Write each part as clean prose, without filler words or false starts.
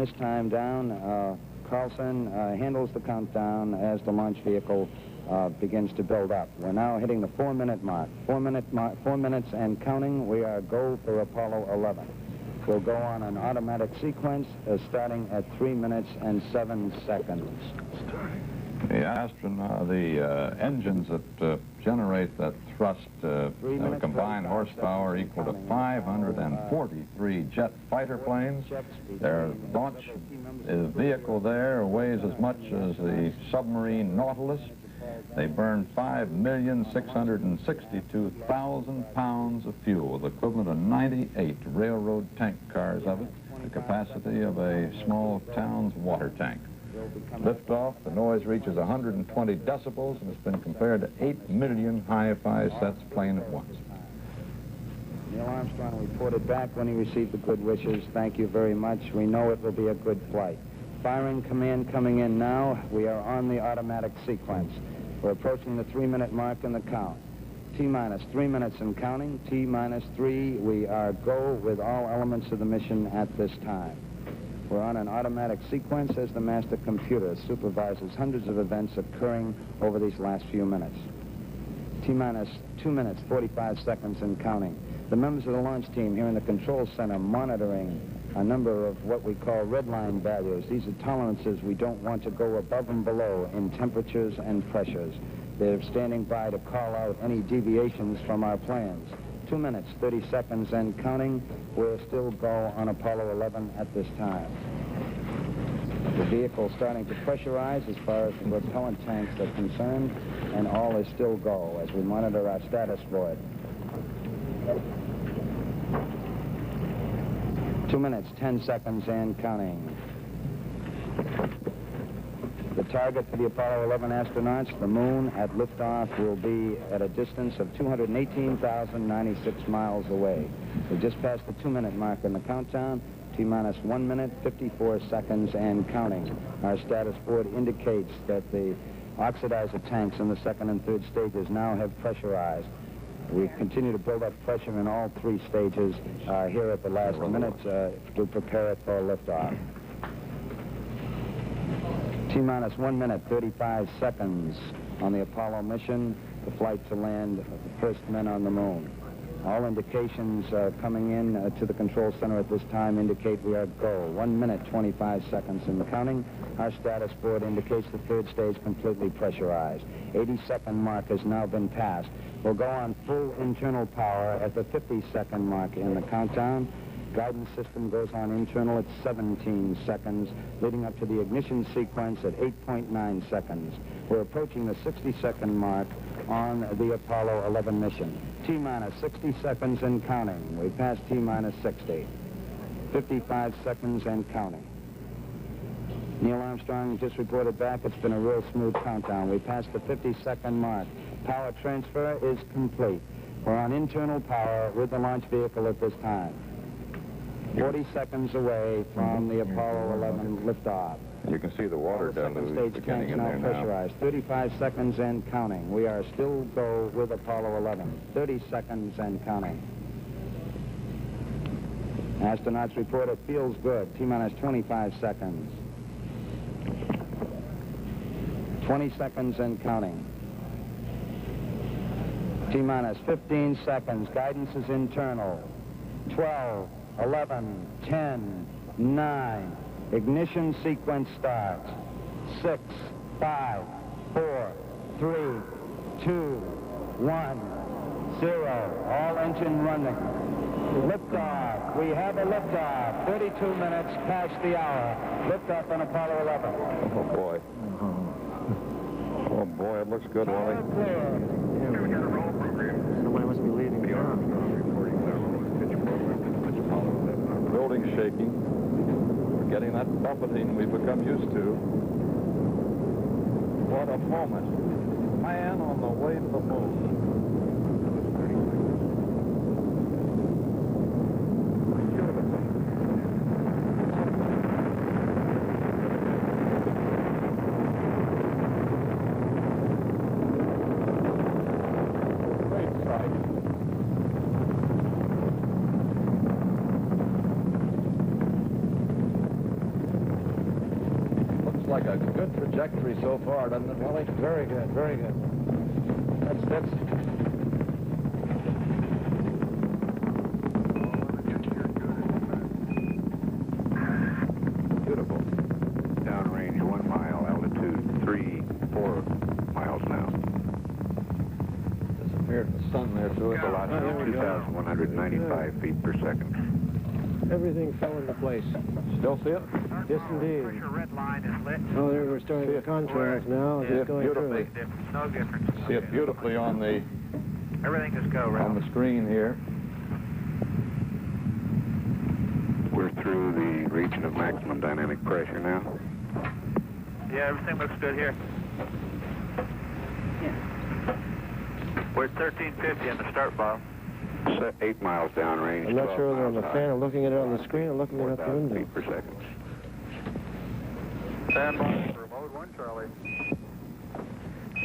this time down, Carlson handles the countdown as the launch vehicle begins to build up. We're now hitting the 4-minute mark. 4 minutes and counting. We are go for Apollo 11. We'll go on an automatic sequence starting at 3 minutes and 7 seconds. The engines that generate that thrust have a combined horsepower equal to 543 jet fighter planes. Their launch vehicle there weighs as much as the submarine Nautilus. They burn 5,662,000 pounds of fuel, the equivalent of 98 railroad tank cars of it, the capacity of a small town's water tank. Liftoff, the noise reaches 120 decibels and has been compared to 8 million hi-fi sets playing at once. Neil Armstrong reported back when he received the good wishes. Thank you very much. We know it will be a good flight. Firing command coming in now. We are on the automatic sequence. We're approaching the 3-minute mark in the count. T-minus 3 minutes and counting. T-minus 3. We are go with all elements of the mission at this time. We're on an automatic sequence as the master computer supervises hundreds of events occurring over these last few minutes. T-minus 2 minutes, 45 seconds and counting. The members of the launch team here in the control center monitoring a number of what we call red line values. These are tolerances we don't want to go above and below in temperatures and pressures. They're standing by to call out any deviations from our plans. 2 minutes, 30 seconds and counting. We're still go on Apollo 11 at this time. The vehicle starting to pressurize as far as the propellant tanks are concerned, and all is still go as we monitor our status for it. 2 minutes, 10 seconds and counting. The target for the Apollo 11 astronauts, the moon at liftoff, will be at a distance of 218,096 miles away. We just passed the 2-minute mark in the countdown. T-minus 1 minute, 54 seconds and counting. Our status board indicates that the oxidizer tanks in the second and third stages now have pressurized. We continue to build up pressure in all 3 stages here at the last minute to prepare it for liftoff. T-minus 1 minute, 35 seconds on the Apollo mission, the flight to land the first men on the moon. All indications coming in to the control center at this time indicate we are go. 1 minute, 25 seconds in counting. Our status board indicates the third stage completely pressurized. 80-second mark has now been passed. We'll go on full internal power at the 50-second mark in the countdown. Guidance system goes on internal at 17 seconds, leading up to the ignition sequence at 8.9 seconds. We're approaching the 60-second mark on the Apollo 11 mission. T-minus 60 seconds and counting. We passed T-minus 60. 55 seconds and counting. Neil Armstrong just reported back. It's been a real smooth countdown. We passed the 50-second mark. Power transfer is complete. We're on internal power with the launch vehicle at this time. 40 seconds away from the Apollo 11 liftoff. You can see the water deluge beginning in there now. Pressurized. 35 seconds and counting. We are still go with Apollo 11. 30 seconds and counting. Astronauts report it feels good. T-minus 25 seconds. 20 seconds and counting. T-minus 15 seconds. Guidance is internal. 12, 11, 10, 9. Ignition sequence starts. 6, 5, 4, 3, 2, 1, 0. All engine running. Liftoff. We have a liftoff. 32 minutes past the hour. Liftoff on Apollo 11. Oh, boy. Oh, boy, it looks good, Wally. Somebody must be leading the Building shaking. We're getting that buffeting we've become used to. What a moment. Man on the way to the moon. trajectory so far, doesn't it, Willie? Very good, very good. That's Beautiful. Downrange 1 mile, altitude 4 miles now. Disappeared in the sun there, too. Velocity 2,195 feet per second. everything fell into place. Still see it? Yes, indeed. Red line is lit. Oh, there we're starting the contract now. See Just it going beautifully. through. No difference. See it beautifully on the Everything is go, Ralph. screen here. We're through the region of maximum dynamic pressure now. Yeah, everything looks good here. We're at 1350 in the start bar. 8 miles downrange. I'm not 12 sure whether I'm miles a high. fan of looking at it on the screen or looking at it out the 4,000 window. feet per second. Stand by for mode 1, Charlie.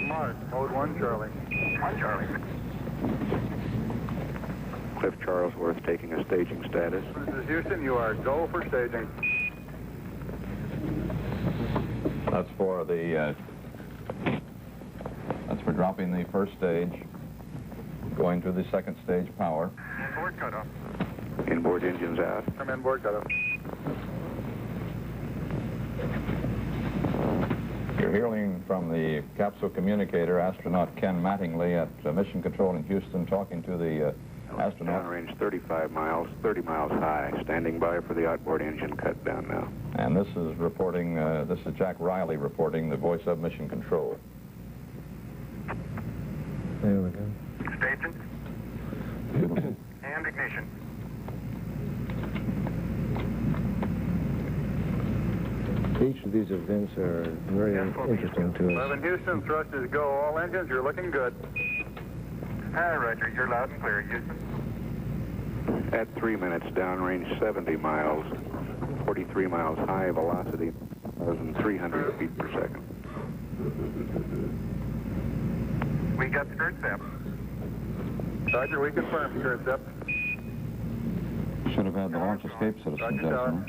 Mark, mode 1, Charlie. 1, Charlie. Cliff Charlesworth taking a staging status. This is Houston, you are go for staging. That's for the, that's for dropping the first stage, going to the second stage power. Inboard cutoff. Inboard engines out. Come inboard cutoff. You're hearing from the capsule communicator, astronaut Ken Mattingly at Mission Control in Houston, talking to the astronaut. Downrange 35 miles, 30 miles high. Standing by for the outboard engine cut down now. And this is reporting, this is Jack Riley reporting, the voice of Mission Control. There we go. Staging. Beautiful. And ignition. Each of these events are very interesting to us. 11 Houston, thrusters go. All engines, you're looking good. Hi, Roger, you're loud and clear, Houston. At 3 minutes, downrange 70 miles, 43 miles high, velocity 1,300 feet per second. We got skirt depth. Roger, we confirm skirt depth. Should have had the launch escape citizens Roger, there, tower.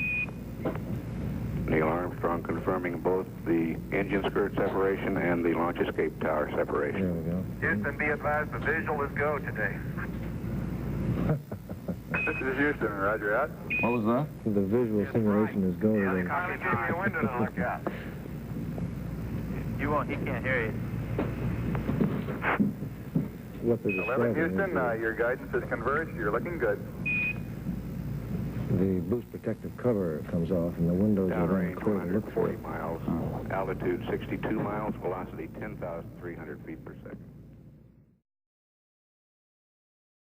Neil Armstrong confirming both the engine skirt separation and the launch escape tower There separation. we go. Houston, be advised, the visual is go today. This is Houston, Roger, out. What was that? The visual simulation is going. Finally gave me a window to look at. You won't, he can't hear you. What they're 11 describing Houston, is your guidance is converged. You're looking good. the boost protective cover comes off and the windows are very Downrange clear to look for. 140 miles, altitude 62 miles, velocity 10,300 feet per second.